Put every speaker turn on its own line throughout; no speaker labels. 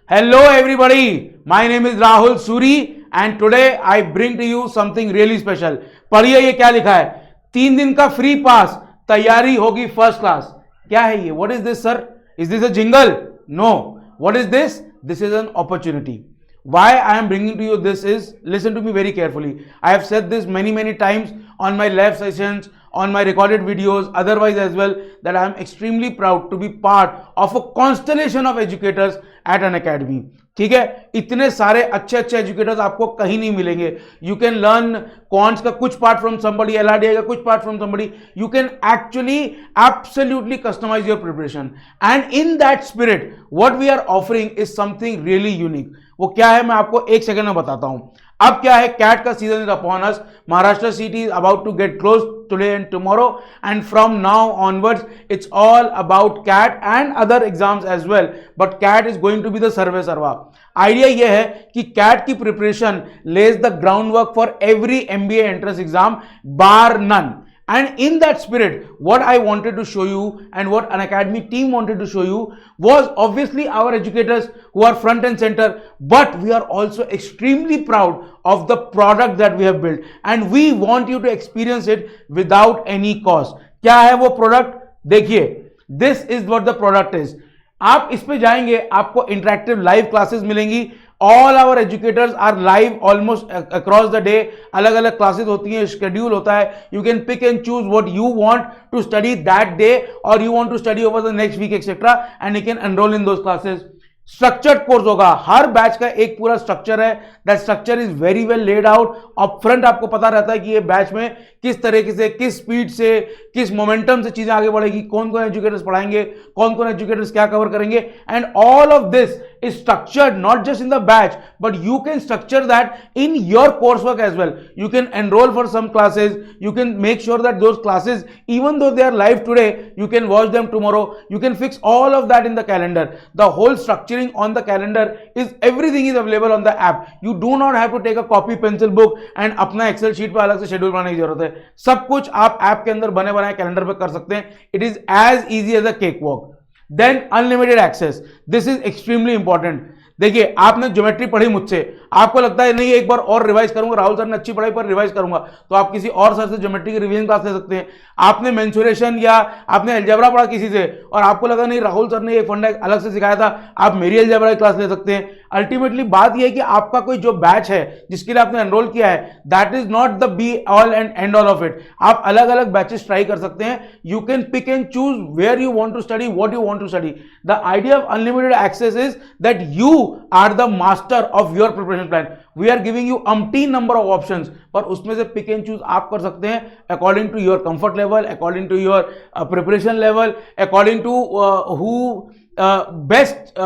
Hello everybody, my name is Rahul Suri and today I bring to you something really special. पढ़िए ये क्या लिखा है, 3 दिन का फ्री पास, तैयारी होगी फर्स्ट क्लास. क्या है ये? What is this sir? Is this a jingle? No. What is this? This is an opportunity. Why I am bringing to you this is, listen to me very carefully. I have said this many times on my live sessions, on my recorded videos, otherwise as well, that I am extremely proud to be part of a constellation of educators at an academy. ठीक है, इतने सारे अच्छे educators आपको कहीं नहीं मिलेंगे. You can learn quants का कुछ पार्ट फ्रॉम समबडी, एलआरडीआई का कुछ part from somebody. You can actually absolutely customise your preparation and in that spirit what we are offering is something really unique. वो क्या है मैं आपको एक सेकंड में बताता हूं. अब क्या है, कैट का season is upon us. Maharashtra CET is about to get close today and tomorrow and from now onwards it's all about CAT and other exams as well, but CAT is going to be the सर्वे सर्वा. Idea यह है कि CAT की preparation lays the ground work for every MBA entrance exam bar none. And in that spirit, what I wanted to show you and what an academy team wanted to show you was obviously our educators who are front and center, but we are also extremely proud of the product that we have built and we want you to experience it without any cost. क्या है वो product? देखिए, this is what the product is. आप इस पे जाएंगे, आपको interactive live classes मिलेंगी. All our educators are live almost across the day. अलग अलग क्लासेस होती हैं, शेड्यूल होता है. You can pick and choose what you want to study that day और you want to study over the next week etcetera and you can enrol in those classes. Structured course होगा. हर batch का एक पूरा structure है. That structure is very well laid out. Up front आपको पता रहता है कि ये बैच में किस तरीके से, किस स्पीड से, किस मोमेंटम से चीजें आगे बढ़ेगी, कौन कौन एजुकेटर्स पढ़ाएंगे, कौन कौन एजुकेटर्स क्या कवर करेंगे. And all of this is structured not just in the batch, but you can structure that in your coursework as well. You can enroll for some classes. You can make sure that those classes, even though they are live today, you can watch them tomorrow. You can fix all of that in the calendar. The whole structuring on the calendar is, everything is available on the app. You do not have to take a copy pencil book and अपना Excel sheet पर अलग से schedule बनाने की जरूरत है. सब कुछ आप ऐप के अंदर बने बनाए कैलेंडर पे कर सकते हैं. It is as easy as a cakewalk. Then unlimited access. This is extremely important. देखिए, आपने ज्योमेट्री पढ़ी मुझसे, आपको लगता है नहीं एक बार और रिवाइज करूंगा, राहुल सर ने अच्छी पढ़ाई पर रिवाइज करूंगा, तो आप किसी और सर से ज्योमेट्री की रिवीजन क्लास ले सकते हैं. आपने मेंसुरेशन या आपने अलजेब्रा पढ़ा किसी से और आपको लगा नहीं राहुल सर ने एक फंडा अलग से सिखाया था, आप मेरी अलजेब्रा की क्लास ले सकते हैं. अल्टीमेटली बात यह है कि आपका कोई जो बैच है जिसके लिए आपने एनरोल किया है, that is not the be all and end all of it. आप अलग अलग बैचेस ट्राई कर सकते हैं. You can pick and choose where you want to study, what you want to study. The idea of unlimited access is that you are the master of your preparation plan. We are giving you umpteen number of options, पर उसमें से pick and choose आप कर सकते हैं according to your comfort level, according to your preparation level, according to who best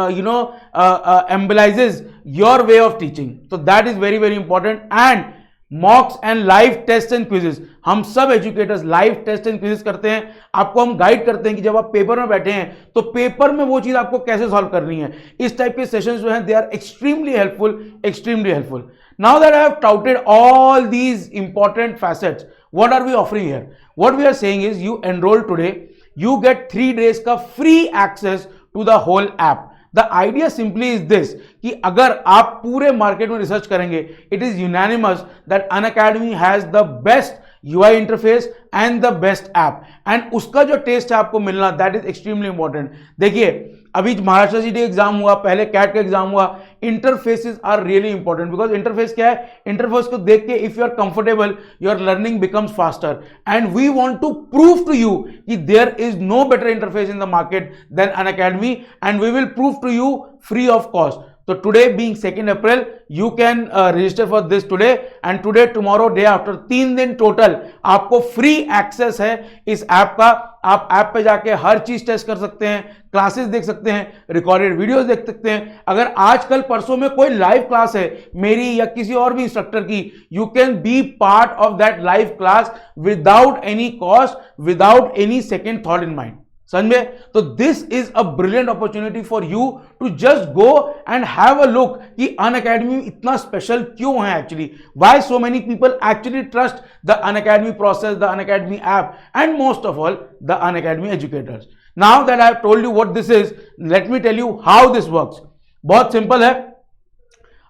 embellishes your way of teaching. So that is very important. And mocks and live test and quizzes, हम सब educators live test and quizzes करते हैं. आपको हम guide करते हैं कि जब आप पेपर में बैठे हैं तो पेपर में वो चीज आपको कैसे सॉल्व करनी है. इस टाइप के सेशंस जो हैं they are extremely helpful. Now that I have touted all these important facets, what are we offering here? What we are saying is you enrol today, you get 3 days का free access to the whole app. The idea simply is this कि अगर आप पूरे market में research करेंगे, it is unanimous that Unacademy has the best UI interface and the best app. And उसका जो test है आपको मिलना, that is extremely important. देखिए, अभी महाराष्ट्र सीटी एग्जाम हुआ, पहले कैट का एग्जाम हुआ. Interfaces are really important because interface क्या है, इंटरफेस को देख के if you are comfortable your learning becomes faster. And we want to prove to you कि there is no better interface in the market than Unacademy and we will prove to you free of cost. So today being 2nd April, you can register for this today and today, tomorrow, day after, 3 दिन total आपको free access है इस app का. आप app पे जाके हर चीज test कर सकते हैं, क्लासेस देख सकते हैं, रिकॉर्डेड वीडियोस देख सकते हैं. अगर आजकल परसों में कोई लाइव क्लास है मेरी या किसी और भी इंस्ट्रक्टर की, you can be part of that live class without any cost, without any second thought in mind. समझ में? तो this is a brilliant opportunity for you to just go and have a look कि अनअकैडमी इतना special क्यों है actually, why so many people actually trust the Unacademy process, the Unacademy app and most of all the Unacademy educators. Now that I have told you what this is, let me tell you how this works. बहुत simple है,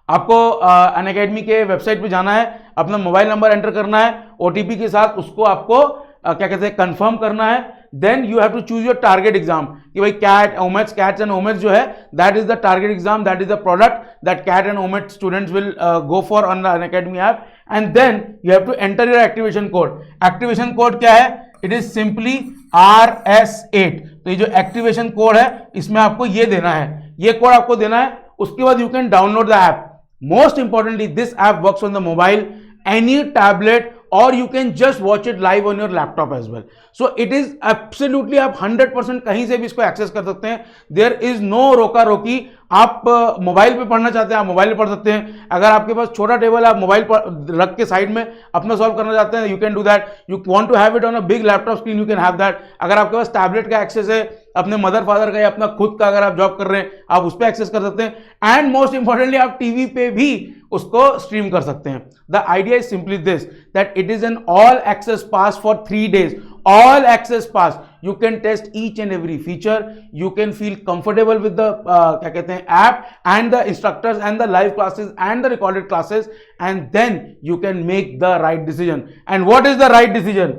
आपको Unacademy के website पे जाना है, अपना mobile number enter करना है, ओटीपी के साथ उसको आपको क्या कहते हैं कंफर्म करना है। Then you have to choose your target exam कि भाई CAT OMETs, CATs and OMETs जो है that is the target exam, that is the product that CAT and OMETs students will go for on the Unacademy app. And then you have to enter your activation code. Activation code क्या है? It is simply RS8। तो ये जो activation code है इसमें आपको ये देना है, ये कोड आपको देना है। उसके बाद you can download the app. Most importantly, this app works on the mobile, any tablet, or you can just watch it live on your laptop as well. So it is absolutely आप 100% कहीं से भी इसको access कर सकते हैं। There is no रोका रोकी। आप मोबाइल पे पढ़ना चाहते हैं आप मोबाइल पे पढ़ सकते हैं। अगर आपके पास छोटा टेबल है आप मोबाइल पर रख के साइड में अपना सॉल्व करना चाहते हैं, you can do that. You want to have it on a big laptop screen, you can have that. अगर आपके पास टैबलेट का एक्सेस है, अपने मदर फादर का या अपना खुद का, अगर आप जॉब कर रहे हैं आप उस पर एक्सेस कर सकते हैं। एंड मोस्ट इंपॉर्टेंटली आप टीवी पे भी उसको स्ट्रीम कर सकते हैं। The idea is simply this that it is an all access pass for 3 days, all access pass. You can test each and every feature. You can feel comfortable with the क्या कहते हैं app and the instructors and the live classes and the recorded classes, and then you can make the right decision. And what is the right decision?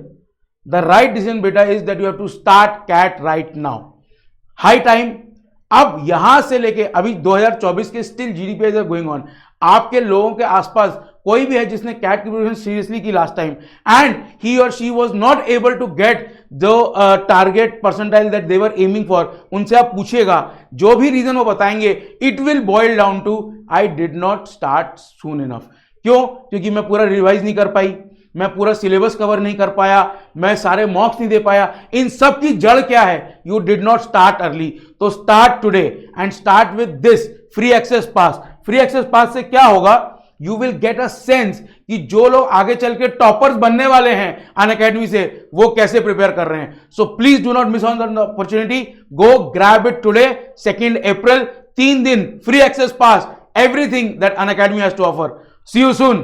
The right decision beta is that you have to start CAT right now. High time. अब यहां से लेके अभी 2024 के still GDPIs are going on. आपके लोगों के आसपास कोई भी है जिसने कैट की प्रिपरेशन सीरियसली की लास्ट टाइम एंड ही और she was not able to get the target percentile that they were aiming for, उनसे आप पूछिएगा, जो भी रीजन वो बताएंगे it will boil down to I did not start soon enough. क्यों? क्योंकि मैं पूरा रिवाइज नहीं कर पाई, मैं पूरा सिलेबस कवर नहीं कर पाया, मैं सारे मॉक्स नहीं दे पाया। इन सब की जड़ क्या है? You did not start early. तो start today and start with this free access pass. Free access pass से क्या होगा? You will get a sense कि जो लोग आगे चल के टॉपर्स बनने वाले हैं अनअकैडमी से वो कैसे प्रिपेयर कर रहे हैं। So please do not miss on the opportunity, go grab it today. 2 April, 3 दिन free access pass, everything that Unacademy has to offer. See you soon.